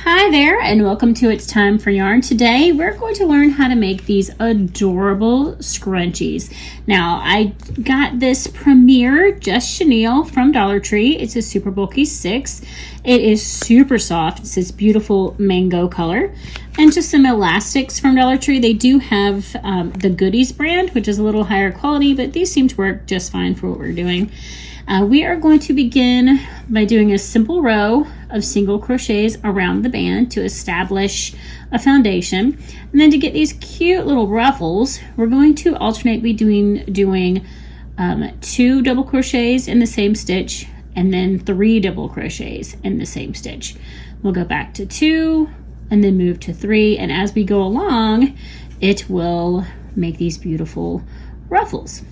Hi there, and welcome to It's Time for Yarn. Today we're going to learn how to make these adorable scrunchies. Now I got this Premier Just Chenille from Dollar Tree. It's a super bulky 6. It is super soft. It's this beautiful mango color. And just some elastics from Dollar Tree. They do have the Goodies brand, which is a little higher quality, but these seem to work just fine for what we're doing. We are going to begin by doing a simple row of single crochets around the band to establish a foundation. And then to get these cute little ruffles, we're going to alternate between doing 2 double crochets in the same stitch and then 3 double crochets in the same stitch. We'll go back to 2 and then move to 3. And as we go along, it will make these beautiful ruffles.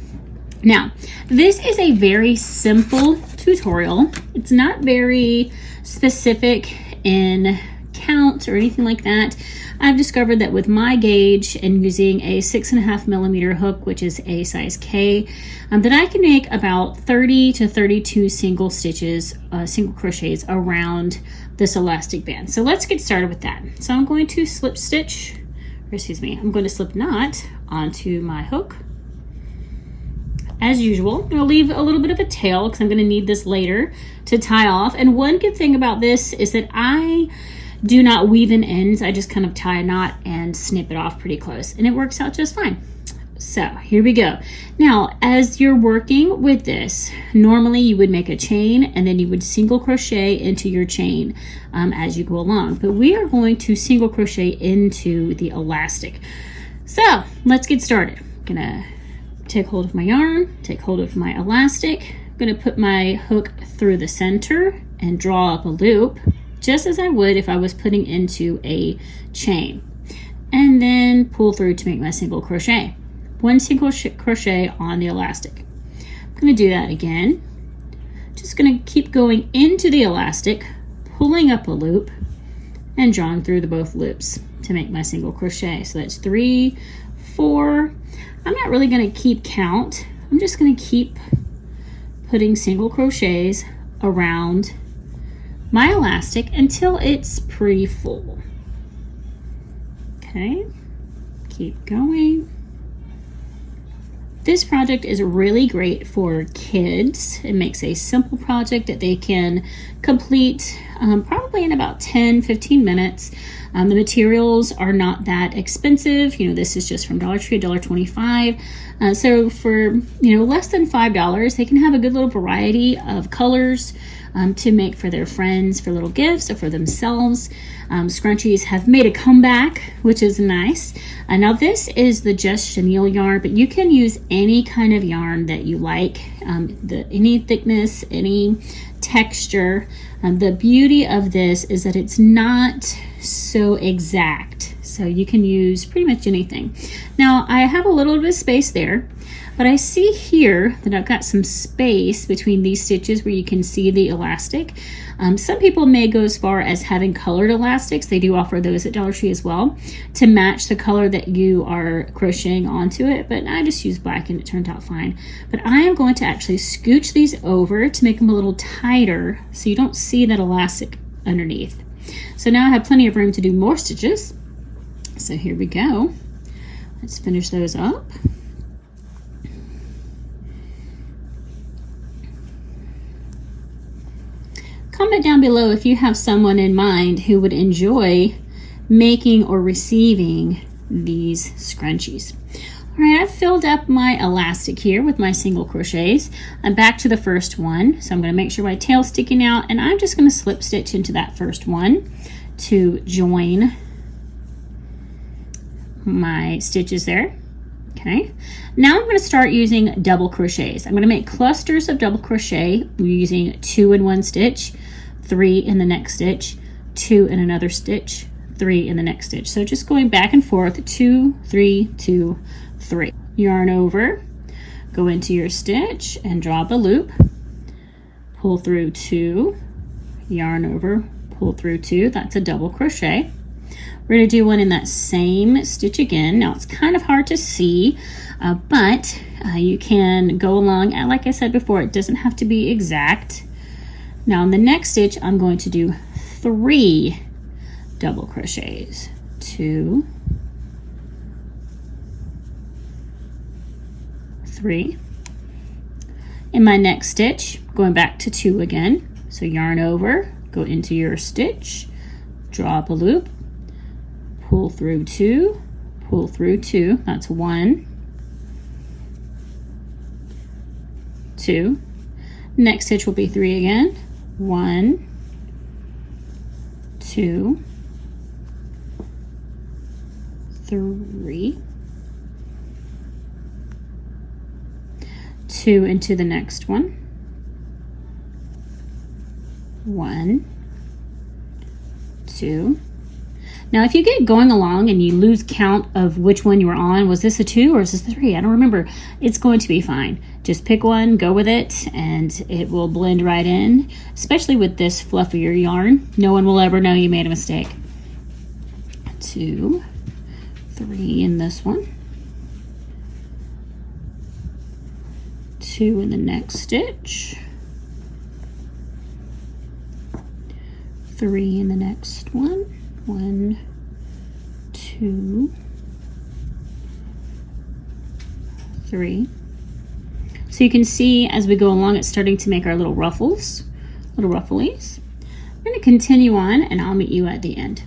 Now, this is a very simple tutorial. It's not very specific in count or anything like that. I've discovered that with my gauge and using a 6.5mm hook, which is a size K, that I can make about 30 to 32 single stitches, single crochets around this elastic band. So let's get started with that. So I'm going to I'm going to slip knot onto my hook. As usual, I'll leave a little bit of a tail because I'm going to need this later to tie off. And one good thing about this is that I do not weave in ends. I just kind of tie a knot and snip it off pretty close, and it works out just fine. So here we go. Now, as you're working with this, normally you would make a chain and then you would single crochet into your chain as you go along. But we are going to single crochet into the elastic. So let's get started. I'm gonna take hold of my yarn, take hold of my elastic. I'm going to put my hook through the center and draw up a loop, just as I would if I was putting into a chain. And then pull through to make my single crochet. 1 single crochet on the elastic. I'm going to do that again. Just going to keep going into the elastic, pulling up a loop, and drawing through both loops to make my single crochet. So that's 3, 4. I'm not really going to keep count. I'm just going to keep putting single crochets around my elastic until it's pretty full. Okay, keep going. This project is really great for kids. It makes a simple project that they can complete probably in about 10-15 minutes. The materials are not that expensive. You know, this is just from Dollar Tree, $1.25. So for, less than $5, they can have a good little variety of colors to make for their friends, for little gifts, or for themselves. Scrunchies have made a comeback, which is nice. Now this is the Just Chenille yarn, but you can use any kind of yarn that you like, any thickness, any texture. The beauty of this is that it's not so exact, so you can use pretty much anything. Now I have a little bit of space there, but I see here that I've got some space between these stitches where you can see the elastic. Some people may go as far as having colored elastics. They do offer those at Dollar Tree as well to match the color that you are crocheting onto it, but I just used black and it turned out fine. But I am going to actually scooch these over to make them a little tighter so you don't see that elastic underneath. So now I have plenty of room to do more stitches. So here we go. Let's finish those up. Comment down below if you have someone in mind who would enjoy making or receiving these scrunchies. All right, I've filled up my elastic here with my single crochets. I'm back to the first one, so I'm going to make sure my tail's sticking out, and I'm just going to slip stitch into that first one to join my stitches there. Okay, now I'm going to start using double crochets. I'm going to make clusters of double crochet using 2 in one stitch, 3 in the next stitch, 2 in another stitch, 3 in the next stitch. So just going back and forth, 2, 3, 2, 3. Yarn over, go into your stitch and draw up a loop, pull through 2, yarn over, pull through 2. That's a double crochet. We're going to do one in that same stitch again. Now it's kind of hard to see, but you can go along. And like I said before, it doesn't have to be exact. Now in the next stitch, I'm going to do 3 double crochets, 2, 3. In my next stitch, going back to 2 again, so yarn over, go into your stitch, draw up a loop, pull through 2, pull through 2, that's 1, 2. Next stitch will be 3 again, 1, 2, 3, 2 into the next one, 1, 2. Now if you get going along and you lose count of which one you were on, was this a 2 or is this a 3? I don't remember. It's going to be fine. Just pick one, go with it, and it will blend right in, especially with this fluffier yarn. No one will ever know you made a mistake. 2, 3 in this one, 2 in the next stitch, 3 in the next one, 1, 2, 3. So you can see as we go along, it's starting to make our little ruffles, little rufflies. I'm going to continue on and I'll meet you at the end.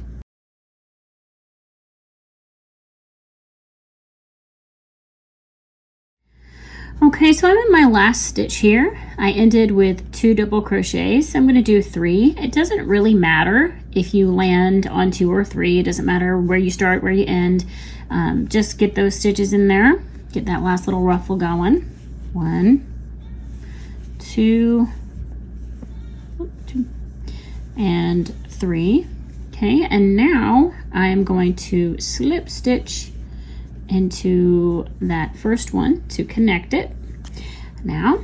Okay, so I'm in my last stitch here. I ended with 2 double crochets. I'm going to do 3. It doesn't really matter if you land on 2 or 3. It doesn't matter where you start, where you end. Just get those stitches in there. Get that last little ruffle going. 1, 2, and 3. Okay, and now I am going to slip stitch into that first one to connect it. Now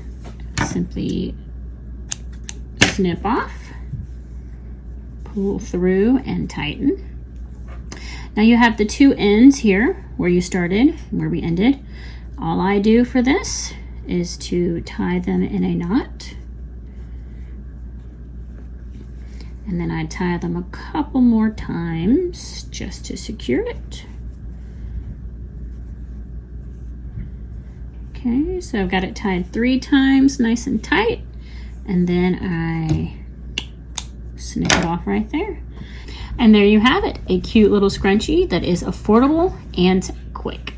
simply snip off, pull through and tighten. Now you have the 2 ends here where you started and where we ended. All I do for this is to tie them in a knot, and then I tie them a couple more times just to secure it. Okay, so I've got it tied 3 times nice and tight, and then I snip it off right there. And there you have it, a cute little scrunchie that is affordable and quick.